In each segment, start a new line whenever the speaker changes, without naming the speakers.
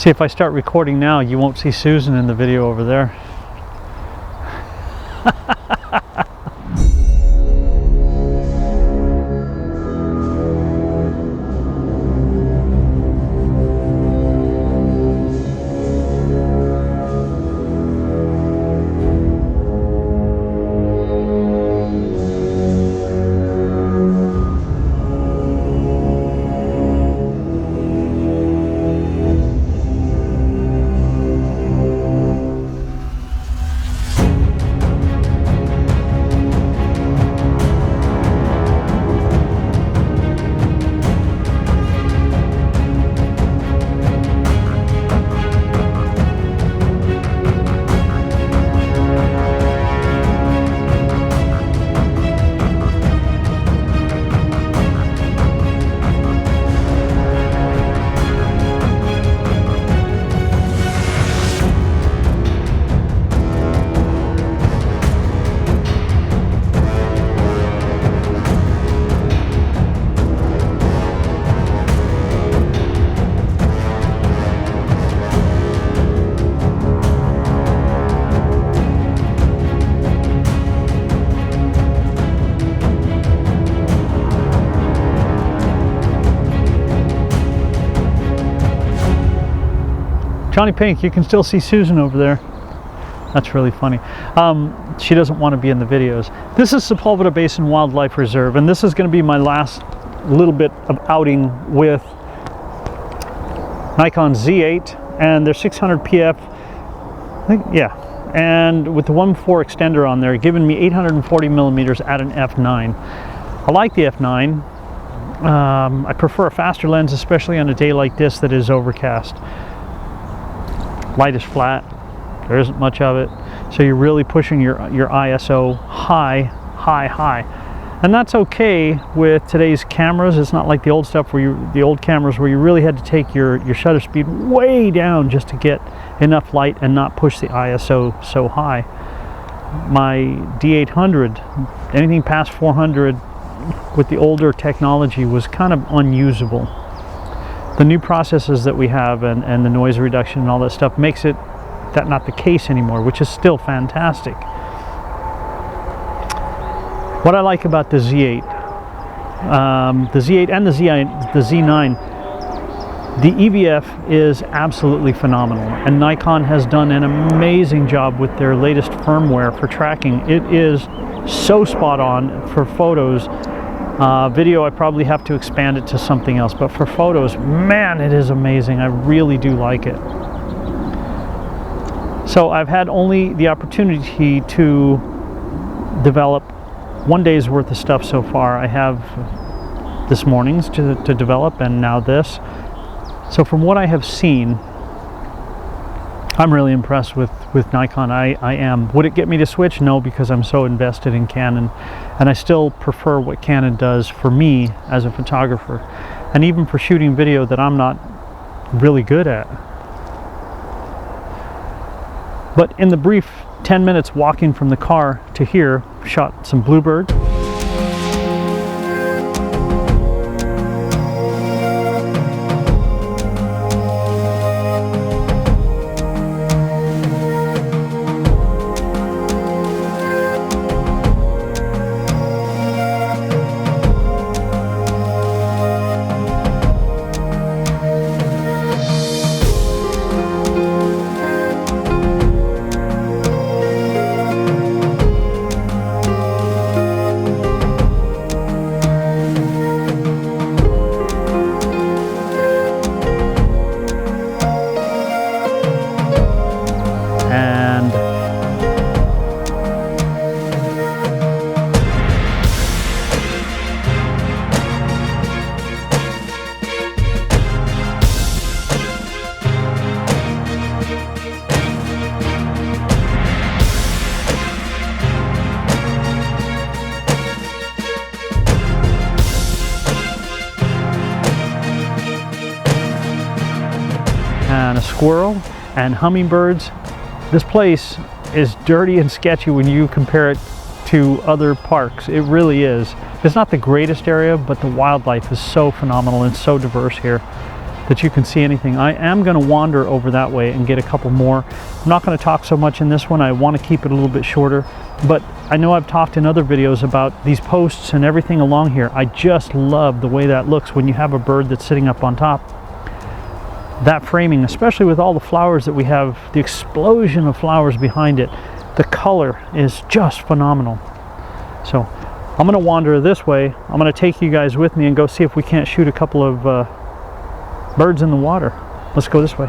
See, if I start recording now, you won't see Susan in the video over there. JonnyPink, you can still see Susan over there. That's really funny. She doesn't want to be in the videos. This is Sepulveda Basin Wildlife Reserve, and this is going to be my last little bit of outing with Nikon Z8 and their 600 PF, I think, yeah, and with the 1.4 extender on there, giving me 840 millimeters at an f9. I like the f9. I prefer a faster lens, especially on a day like this that is overcast. Light is flat, there isn't much of it, so you're really pushing your ISO high, and that's okay with today's cameras. It's not like the old stuff where the old cameras where you really had to take your shutter speed way down just to get enough light and not push the ISO so high. My D800, anything past 400 with the older technology was kind of unusable. The new processes that we have and the noise reduction and all that stuff makes it that not the case anymore, which is still fantastic. What I like about the Z8 and the Z9, the EVF is absolutely phenomenal, and Nikon has done an amazing job with their latest firmware for tracking. It is so spot on for photos. Video, I probably have to expand it to something else, but for photos, man, it is amazing. I really do like it. So I've had only the opportunity to develop one day's worth of stuff so far. I have this morning's to develop, and now this. So from what I have seen, I'm really impressed with Nikon. I am. Would it get me to switch? No, because I'm so invested in Canon, and I still prefer what Canon does for me as a photographer, and even for shooting video that I'm not really good at. But in the brief 10 minutes walking from the car to here, shot some bluebird. And a squirrel and hummingbirds. This place is dirty and sketchy when you compare it to other parks. It really is. It's not the greatest area, but the wildlife is so phenomenal and so diverse here that you can see anything. I am going to wander over that way and get a couple more. I'm not going to talk so much in this one. I want to keep it a little bit shorter, but I know I've talked in other videos about these posts and everything along here. I just love the way that looks when you have a bird that's sitting up on top. That framing, especially with all the flowers that we have, the explosion of flowers behind it, the color is just phenomenal. So I'm going to wander this way. I'm going to take you guys with me and go see if we can't shoot a couple of birds in the water. Let's go this way.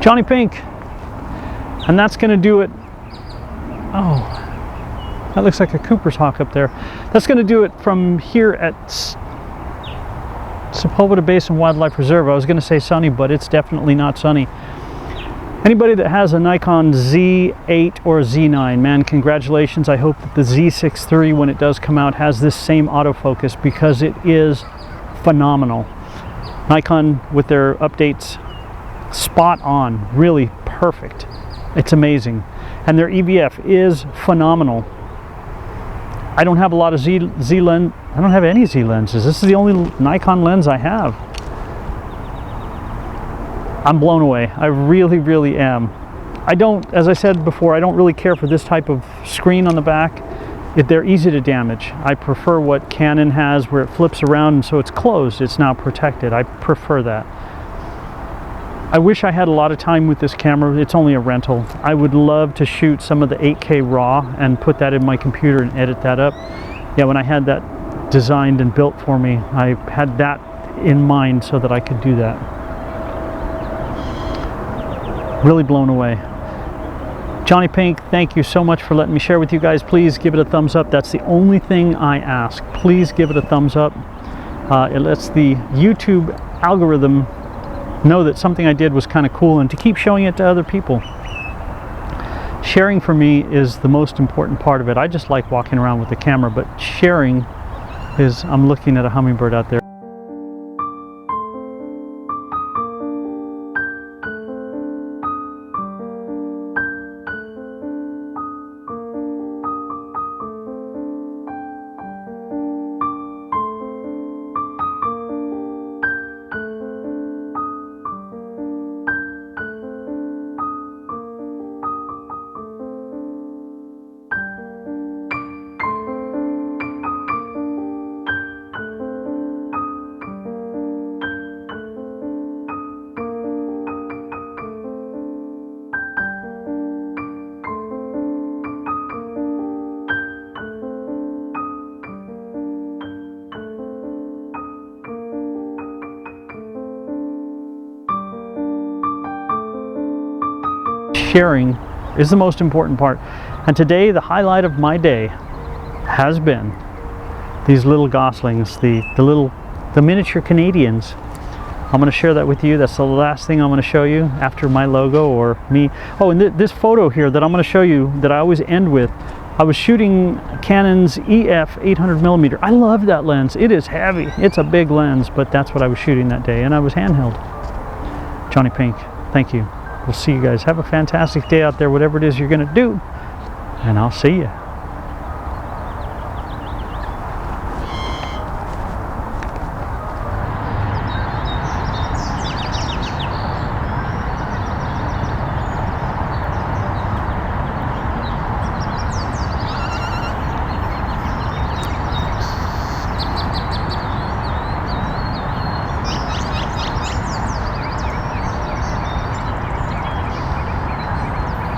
JonnyPink, and that's going to do it. Oh, that looks like a Cooper's hawk up there. That's going to do it from here at Sepulveda Basin Wildlife Reserve. I was going to say sunny, but it's definitely not sunny. Anybody that has a Nikon Z8 or Z9, man, congratulations. I hope that the Z6 III, when it does come out, has this same autofocus, because it is phenomenal. Nikon with their updates, spot on, really perfect. It's amazing. And their EVF is phenomenal. I don't have a lot of Z lens. I don't have any Z lenses. This is the only Nikon lens I have. I'm blown away. I really, really am. I don't, as I said before, I don't really care for this type of screen on the back. They're easy to damage. I prefer what Canon has, where it flips around and so it's closed. It's now protected. I prefer that. I wish I had a lot of time with this camera. It's only a rental. I would love to shoot some of the 8K RAW and put that in my computer and edit that up. Yeah, when I had that designed and built for me, I had that in mind so that I could do that. Really blown away. JonnyPink, thank you so much for letting me share with you guys. Please give it a thumbs up. That's the only thing I ask. Please give it a thumbs up. It lets the YouTube algorithm know that something I did was kind of cool, and to keep showing it to other people. Sharing for me is the most important part of it. I just like walking around with the camera, but sharing is, I'm looking at a hummingbird out there. sharing is the most important part. And today, the highlight of my day has been these little goslings, the miniature Canadians. I'm going to share that with you. That's the last thing I'm going to show you after my logo or me. Oh, and this photo here that I'm going to show you, that I always end with, I was shooting Canon's EF 800mm. I love that lens. It is heavy. It's a big lens, but that's what I was shooting that day, and I was handheld. JonnyPink, thank you. We'll see you guys. Have a fantastic day out there, whatever it is you're going to do, and I'll see you.